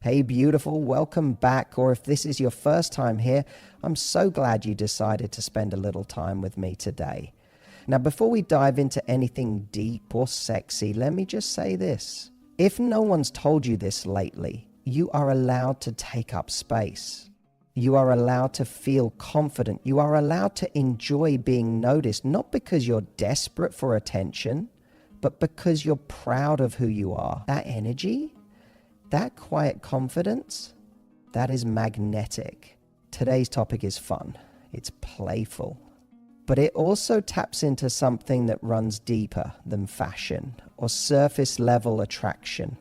Hey beautiful, welcome back, or if this is your first time here, I'm so glad you decided to spend a little time with me today. Now before we dive into anything deep or sexy, let me just say this. If no one's told you this lately, you are allowed to take up space. You are allowed to feel confident. You are allowed to enjoy being noticed, not because you're desperate for attention, but because you're proud of who you are. That energy, that quiet confidence, that is magnetic. Today's topic is fun. It's playful. But it also taps into something that runs deeper than fashion or surface level attraction.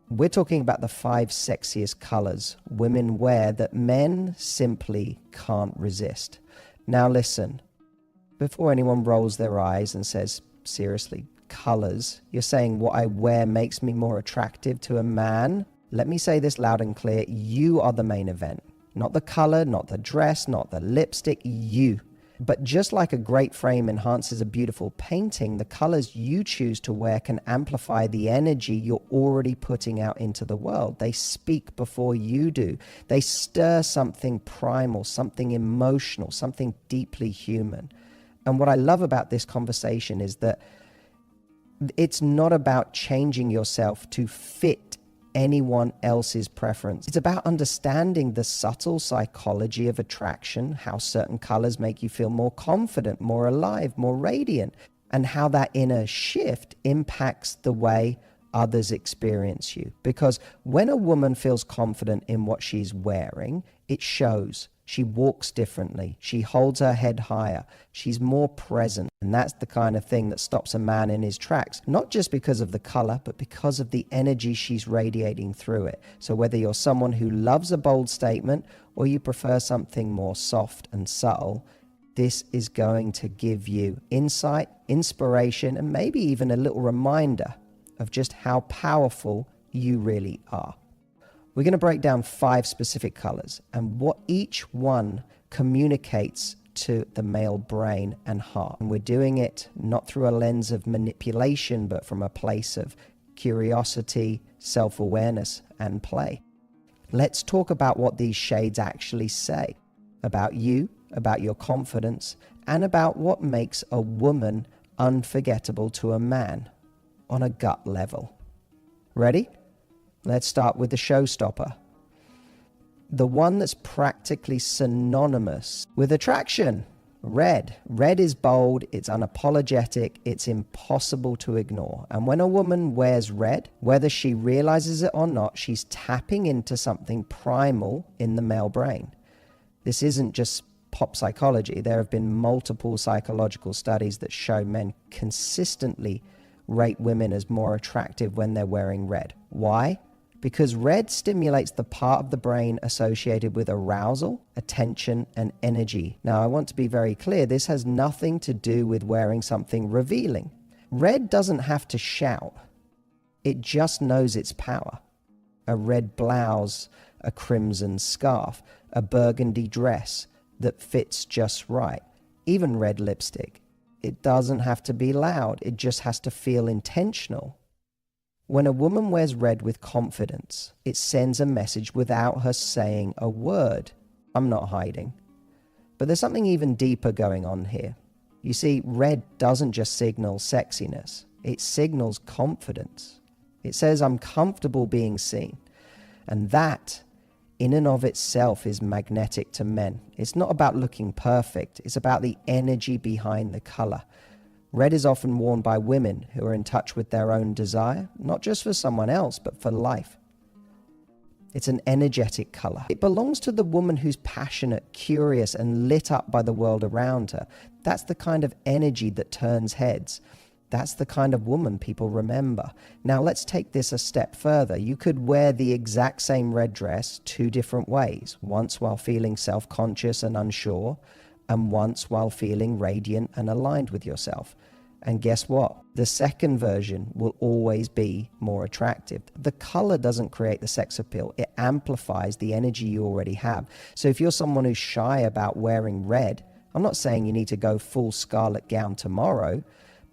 We're talking about the 5 sexiest colors women wear that men simply can't resist. Now listen, before anyone rolls their eyes and says, seriously, colors, you're saying what I wear makes me more attractive to a man? Let me say this loud and clear. You are the main event. Not the color, not the dress, not the lipstick, you. But just like a great frame enhances a beautiful painting, the colors you choose to wear can amplify the energy you're already putting out into the world. They speak before you do. They stir something primal, something emotional, something deeply human. And what I love about this conversation is that it's not about changing yourself to fit anyone else's preference. It's about understanding the subtle psychology of attraction, how certain colors make you feel more confident, more alive, more radiant, and how that inner shift impacts the way others experience you. Because when a woman feels confident in what she's wearing, it shows. She walks differently. She holds her head higher. She's more present. And that's the kind of thing that stops a man in his tracks, not just because of the color, but because of the energy she's radiating through it. So whether you're someone who loves a bold statement or you prefer something more soft and subtle, this is going to give you insight, inspiration, and maybe even a little reminder of just how powerful you really are. We're going to break down 5 specific colors and what each one communicates to the male brain and heart. And we're doing it not through a lens of manipulation, but from a place of curiosity, self-awareness, and play. Let's talk about what these shades actually say about you, about your confidence, and about what makes a woman unforgettable to a man on a gut level. Ready? Let's start with the showstopper. The one that's practically synonymous with attraction. Red. Red is bold, it's unapologetic, it's impossible to ignore. And when a woman wears red, whether she realizes it or not, she's tapping into something primal in the male brain. This isn't just pop psychology. There have been multiple psychological studies that show men consistently rate women as more attractive when they're wearing red. Why? Because red stimulates the part of the brain associated with arousal, attention, and energy. Now, I want to be very clear, this has nothing to do with wearing something revealing. Red doesn't have to shout. It just knows its power. A red blouse, a crimson scarf, a burgundy dress that fits just right, even red lipstick. It doesn't have to be loud, it just has to feel intentional. When a woman wears red with confidence, it sends a message without her saying a word. I'm not hiding. But there's something even deeper going on here. You see, red doesn't just signal sexiness, it signals confidence. It says, I'm comfortable being seen. And that, in and of itself, is magnetic to men. It's not about looking perfect, it's about the energy behind the color. Red is often worn by women who are in touch with their own desire, not just for someone else, but for life. It's an energetic color. It belongs to the woman who's passionate, curious, and lit up by the world around her. That's the kind of energy that turns heads. That's the kind of woman people remember. Now let's take this a step further. You could wear the exact same red dress 2 different ways, once while feeling self-conscious and unsure, and once while feeling radiant and aligned with yourself. And guess what? The second version will always be more attractive. The color doesn't create the sex appeal. It amplifies the energy you already have. So if you're someone who's shy about wearing red, I'm not saying you need to go full scarlet gown tomorrow,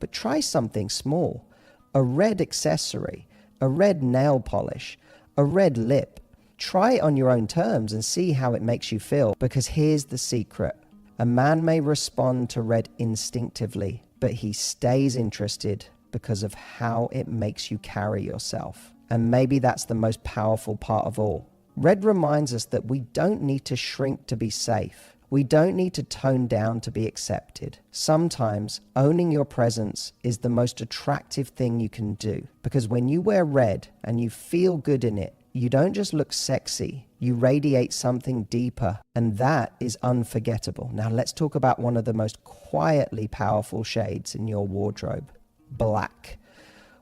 but try something small. A red accessory, a red nail polish, a red lip, Try it on your own terms and see how it makes you feel, because here's the secret. A man may respond to red instinctively, but he stays interested because of how it makes you carry yourself. And maybe that's the most powerful part of all. Red reminds us that we don't need to shrink to be safe. We don't need to tone down to be accepted. Sometimes owning your presence is the most attractive thing you can do, because when you wear red and you feel good in it, you don't just look sexy, you radiate something deeper, and that is unforgettable. Now let's talk about one of the most quietly powerful shades in your wardrobe: black.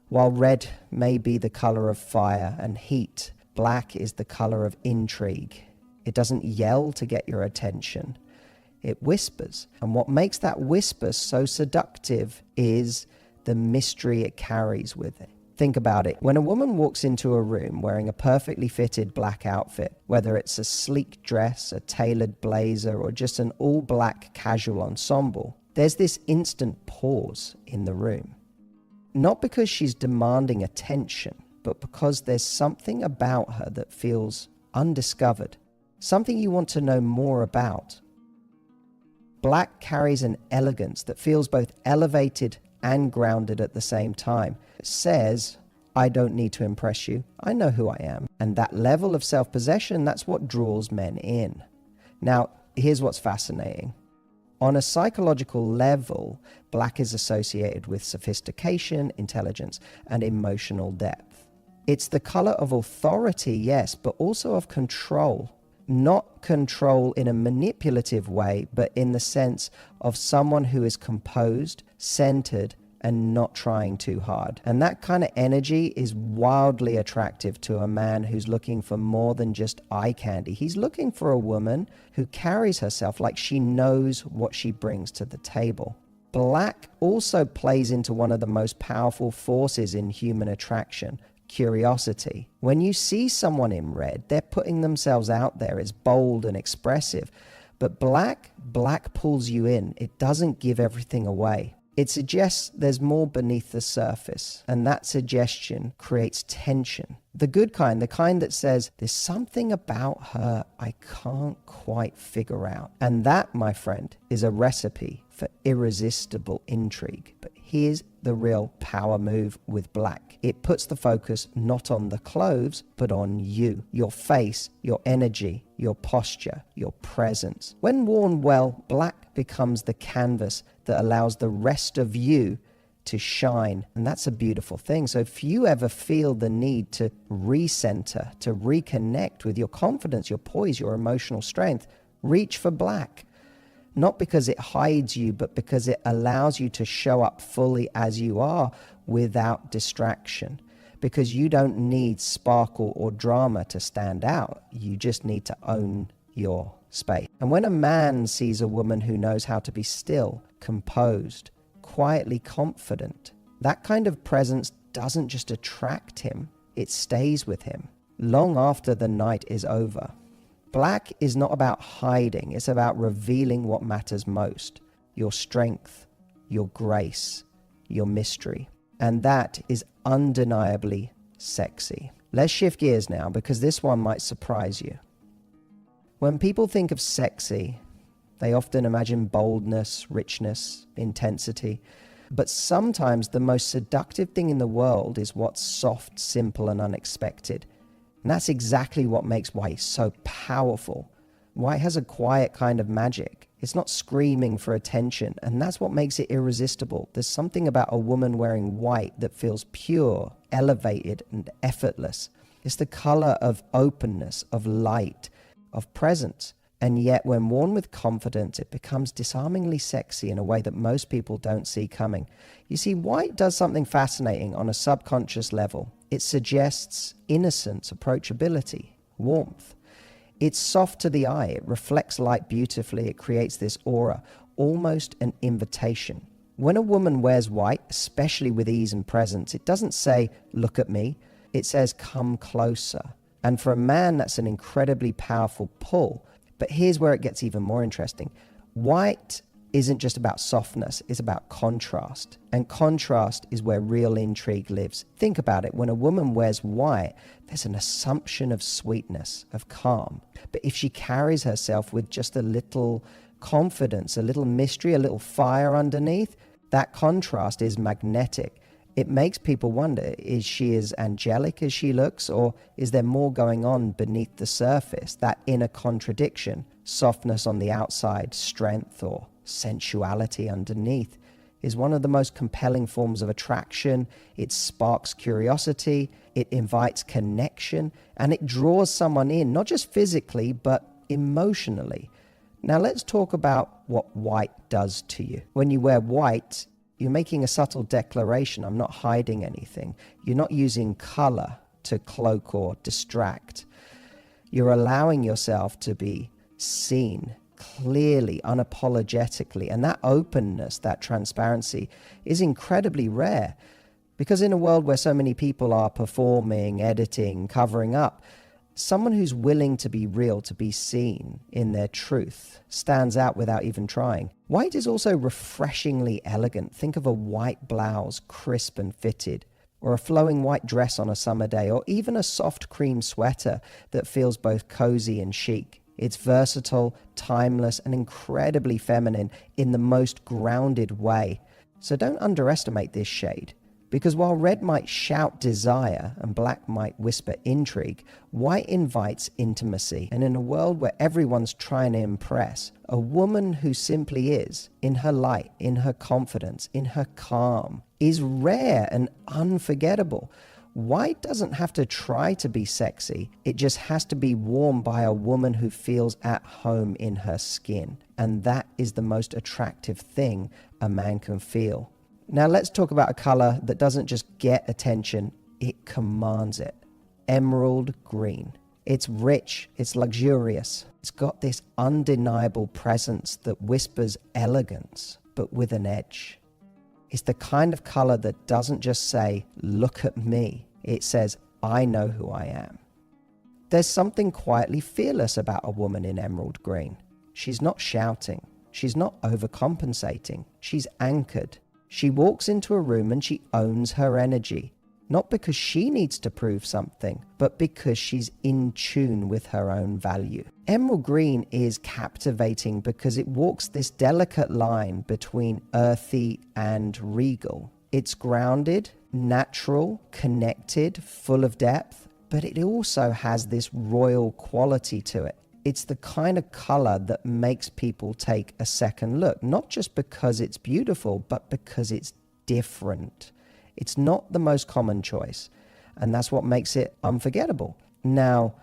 While red may be the color of fire and heat, black is the color of intrigue. It doesn't yell to get your attention. It whispers. And what makes that whisper so seductive is the mystery it carries with it. Think about it. When a woman walks into a room wearing a perfectly fitted black outfit, whether it's a sleek dress, a tailored blazer, or just an all-black casual ensemble, there's this instant pause in the room. Not because she's demanding attention, but because there's something about her that feels undiscovered, something you want to know more about. Black carries an elegance that feels both elevated and grounded at the same time. It says, I don't need to impress you. I know who I am. And that level of self-possession, that's what draws men in. Now, here's what's fascinating. On a psychological level, black is associated with sophistication, intelligence, and emotional depth. It's the color of authority, yes, but also of control. Not control in a manipulative way, but in the sense of someone who is composed, centered, and not trying too hard. And that kind of energy is wildly attractive to a man who's looking for more than just eye candy. He's looking for a woman who carries herself like she knows what she brings to the table. Black also plays into one of the most powerful forces in human attraction: curiosity. When you see someone in red, they're putting themselves out there. It's bold and expressive. But black pulls you in. It doesn't give everything away. It suggests there's more beneath the surface, and that suggestion creates tension. The good kind, the kind that says, there's something about her I can't quite figure out. And that, my friend, is a recipe for irresistible intrigue. But here's the real power move with black. It puts the focus not on the clothes, but on you, your face, your energy, your posture, your presence. When worn well, black becomes the canvas that allows the rest of you to shine. And that's a beautiful thing. So if you ever feel the need to recenter, to reconnect with your confidence, your poise, your emotional strength, reach for black. Not because it hides you, but because it allows you to show up fully as you are without distraction. Because you don't need sparkle or drama to stand out. You just need to own your space. And when a man sees a woman who knows how to be still, composed, quietly confident, that kind of presence doesn't just attract him, it stays with him long after the night is over. Black is not about hiding, it's about revealing what matters most: your strength, your grace, your mystery. And that is undeniably sexy. Let's shift gears now, because this one might surprise you. When people think of sexy, they often imagine boldness, richness, intensity. But sometimes the most seductive thing in the world is what's soft, simple, and unexpected. And that's exactly what makes white so powerful. White has a quiet kind of magic. It's not screaming for attention, and that's what makes it irresistible. There's something about a woman wearing white that feels pure, elevated, and effortless. It's the color of openness, of light, of presence. And yet when worn with confidence, it becomes disarmingly sexy in a way that most people don't see coming. You see, white does something fascinating on a subconscious level. It suggests innocence, approachability, warmth. It's soft to the eye. It reflects light beautifully. It creates this aura, almost an invitation. When a woman wears white, especially with ease and presence, it doesn't say, look at me. It says, come closer. And for a man, that's an incredibly powerful pull. But here's where it gets even more interesting. White isn't just about softness, it's about contrast. And contrast is where real intrigue lives. Think about it. When a woman wears white, there's an assumption of sweetness, of calm. But if she carries herself with just a little confidence, a little mystery, a little fire underneath, that contrast is magnetic. It makes people wonder, is she as angelic as she looks, or is there more going on beneath the surface, that inner contradiction? Softness on the outside, strength or sensuality underneath is one of the most compelling forms of attraction. It sparks curiosity, it invites connection, and it draws someone in, not just physically, but emotionally. Now let's talk about what white does to you. When you wear white, you're making a subtle declaration. I'm not hiding anything. You're not using color to cloak or distract. You're allowing yourself to be seen clearly, unapologetically. And that openness, that transparency is incredibly rare, because in a world where so many people are performing, editing, covering up, someone who's willing to be real, to be seen in their truth, stands out without even trying. White is also refreshingly elegant. Think of a white blouse, crisp and fitted, or a flowing white dress on a summer day, or even a soft cream sweater that feels both cozy and chic. It's versatile, timeless, and incredibly feminine in the most grounded way. So don't underestimate this shade. Because while red might shout desire and black might whisper intrigue, white invites intimacy. And in a world where everyone's trying to impress, a woman who simply is, in her light, in her confidence, in her calm, is rare and unforgettable. White doesn't have to try to be sexy. It just has to be worn by a woman who feels at home in her skin. And that is the most attractive thing a man can feel. Now let's talk about a color that doesn't just get attention, it commands it. Emerald green. It's rich, it's luxurious. It's got this undeniable presence that whispers elegance, but with an edge. It's the kind of color that doesn't just say, look at me. It says, I know who I am. There's something quietly fearless about a woman in emerald green. She's not shouting. She's not overcompensating. She's anchored. She walks into a room and she owns her energy, not because she needs to prove something, but because she's in tune with her own value. Emerald green is captivating because it walks this delicate line between earthy and regal. It's grounded, natural, connected, full of depth, but it also has this royal quality to it. It's the kind of color that makes people take a second look, not just because it's beautiful, but because it's different. It's not the most common choice, and that's what makes it unforgettable. Now,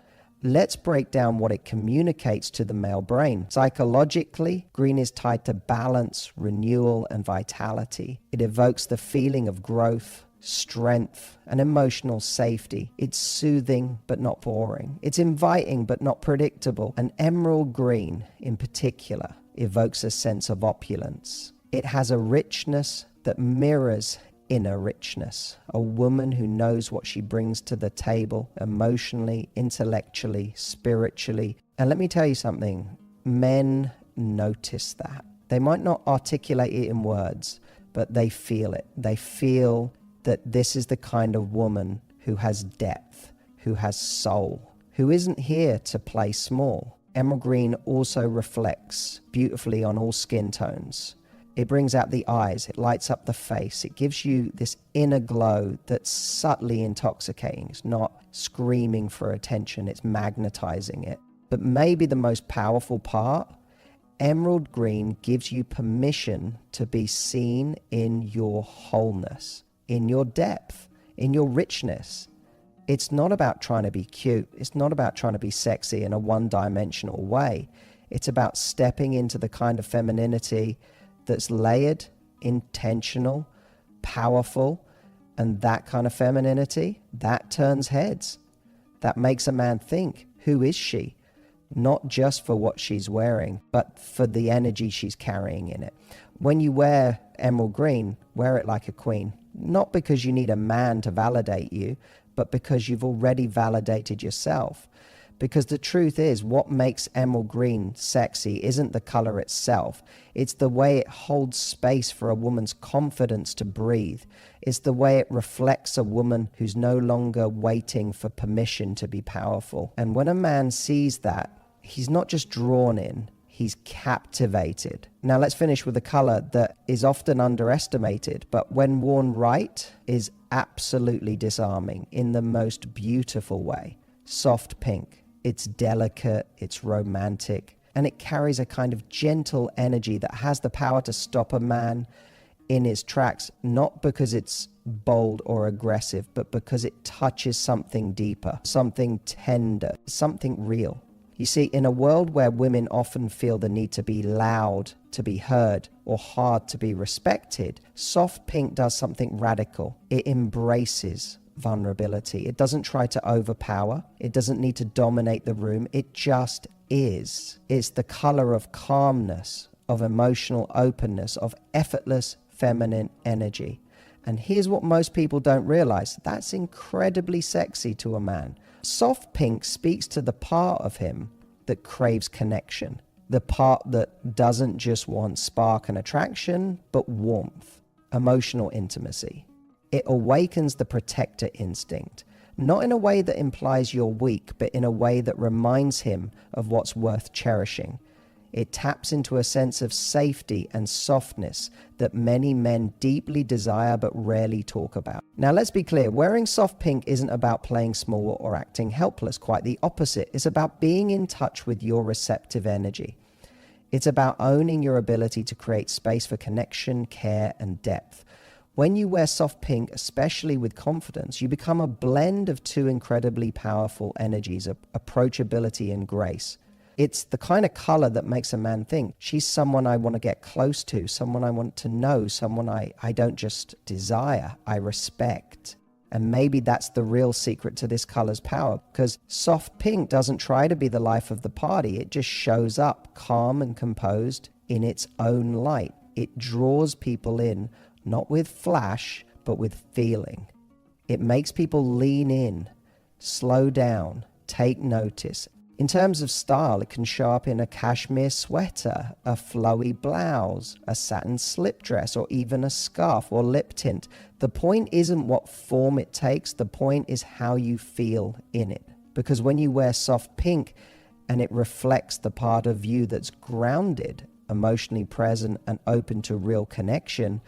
let's break down what it communicates to the male brain. Psychologically, green is tied to balance, renewal, and vitality. It evokes the feeling of growth, strength, and emotional safety. It's soothing but not boring. It's inviting but not predictable. And emerald green in particular evokes a sense of opulence. It has a richness that mirrors inner richness. A woman who knows what she brings to the table emotionally, intellectually, spiritually. And let me tell you something, men notice that. They might not articulate it in words, but they feel it. They feel that this is the kind of woman who has depth, who has soul, who isn't here to play small. Emerald green also reflects beautifully on all skin tones. It brings out the eyes, it lights up the face, it gives you this inner glow that's subtly intoxicating. It's not screaming for attention, it's magnetizing it. But maybe the most powerful part, emerald green gives you permission to be seen in your wholeness, in your depth, in your richness. It's not about trying to be cute. It's not about trying to be sexy in a one-dimensional way. It's about stepping into the kind of femininity that's layered, intentional, powerful, and that kind of femininity, that turns heads. That makes a man think, who is she? Not just for what she's wearing, but for the energy she's carrying in it. When you wear emerald green, wear it like a queen. Not because you need a man to validate you, but because you've already validated yourself. Because the truth is, what makes emerald green sexy isn't the color itself. It's the way it holds space for a woman's confidence to breathe. It's the way it reflects a woman who's no longer waiting for permission to be powerful. And when a man sees that, he's not just drawn in, he's captivated. Now let's finish with a color that is often underestimated, but when worn right, is absolutely disarming in the most beautiful way. Soft pink. It's delicate, it's romantic, and it carries a kind of gentle energy that has the power to stop a man in his tracks, not because it's bold or aggressive, but because it touches something deeper, something tender, something real. You see, in a world where women often feel the need to be loud, to be heard, or hard to be respected, soft pink does something radical. It embraces vulnerability. It doesn't try to overpower. It doesn't need to dominate the room. It just is. It's the color of calmness, of emotional openness, of effortless feminine energy. And here's what most people don't realize. That's incredibly sexy to a man. Soft pink speaks to the part of him that craves connection, the part that doesn't just want spark and attraction, but warmth, emotional intimacy. It awakens the protector instinct, not in a way that implies you're weak, but in a way that reminds him of what's worth cherishing. It taps into a sense of safety and softness that many men deeply desire but rarely talk about. Now let's be clear, wearing soft pink isn't about playing small or acting helpless. Quite the opposite. It's about being in touch with your receptive energy. It's about owning your ability to create space for connection, care, and depth. When you wear soft pink, especially with confidence, you become a blend of two incredibly powerful energies, of approachability and grace. It's the kind of color that makes a man think, she's someone I want to get close to, someone I want to know, someone I don't just desire, I respect. And maybe that's the real secret to this color's power, because soft pink doesn't try to be the life of the party. It just shows up calm and composed in its own light. It draws people in, not with flash, but with feeling. It makes people lean in, slow down, take notice. In terms of style, it can show up in a cashmere sweater, a flowy blouse, a satin slip dress, or even a scarf or lip tint. The point isn't what form it takes, the point is how you feel in it. Because when you wear soft pink and it reflects the part of you that's grounded, emotionally present, and open to real connection,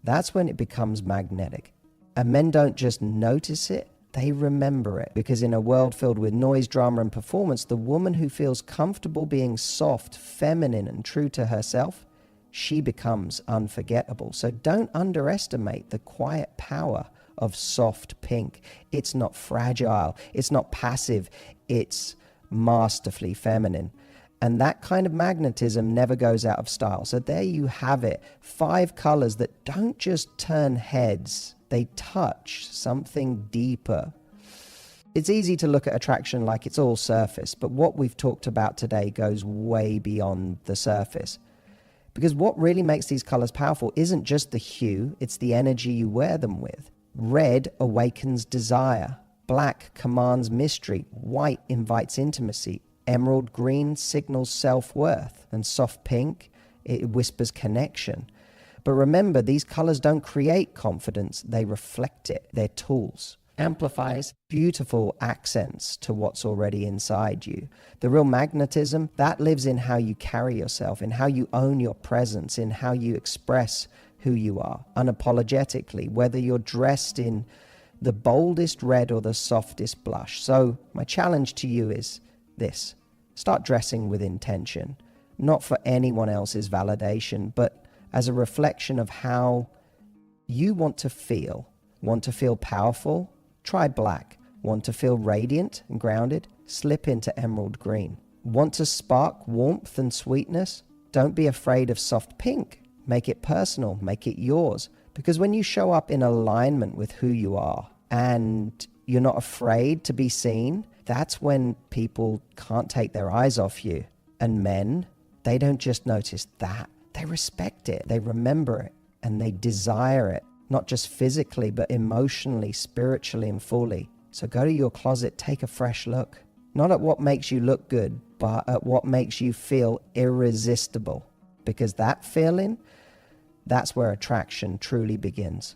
that's when it becomes magnetic. And men don't just notice it, they remember it. Because in a world filled with noise, drama, and performance, the woman who feels comfortable being soft, feminine, and true to herself, she becomes unforgettable. So don't underestimate the quiet power of soft pink. It's not fragile, it's not passive, it's masterfully feminine. And that kind of magnetism never goes out of style. So there you have it. 5 colors that don't just turn heads, they touch something deeper. It's easy to look at attraction like it's all surface, but what we've talked about today goes way beyond the surface. Because what really makes these colors powerful isn't just the hue, it's the energy you wear them with. Red awakens desire. Black commands mystery. White invites intimacy. Emerald green signals self-worth, and soft pink, it whispers connection. But remember, these colors don't create confidence, they reflect it. They're tools. Amplifies beautiful accents to what's already inside you. The real magnetism, that lives in how you carry yourself, in how you own your presence, in how you express who you are, unapologetically, whether you're dressed in the boldest red or the softest blush. So my challenge to you is this: start dressing with intention, not for anyone else's validation, but as a reflection of how you want to feel. Want to feel powerful? Try black. Want to feel radiant and grounded? Slip into emerald green. Want to spark warmth and sweetness? Don't be afraid of soft pink. Make it personal, make it yours. Because when you show up in alignment with who you are and you're not afraid to be seen, that's when people can't take their eyes off you. And men, they don't just notice that, they respect it, they remember it, and they desire it, not just physically, but emotionally, spiritually, and fully. So go to your closet, take a fresh look, Not at what makes you look good, but at what makes you feel irresistible. Because that feeling, that's where attraction truly begins.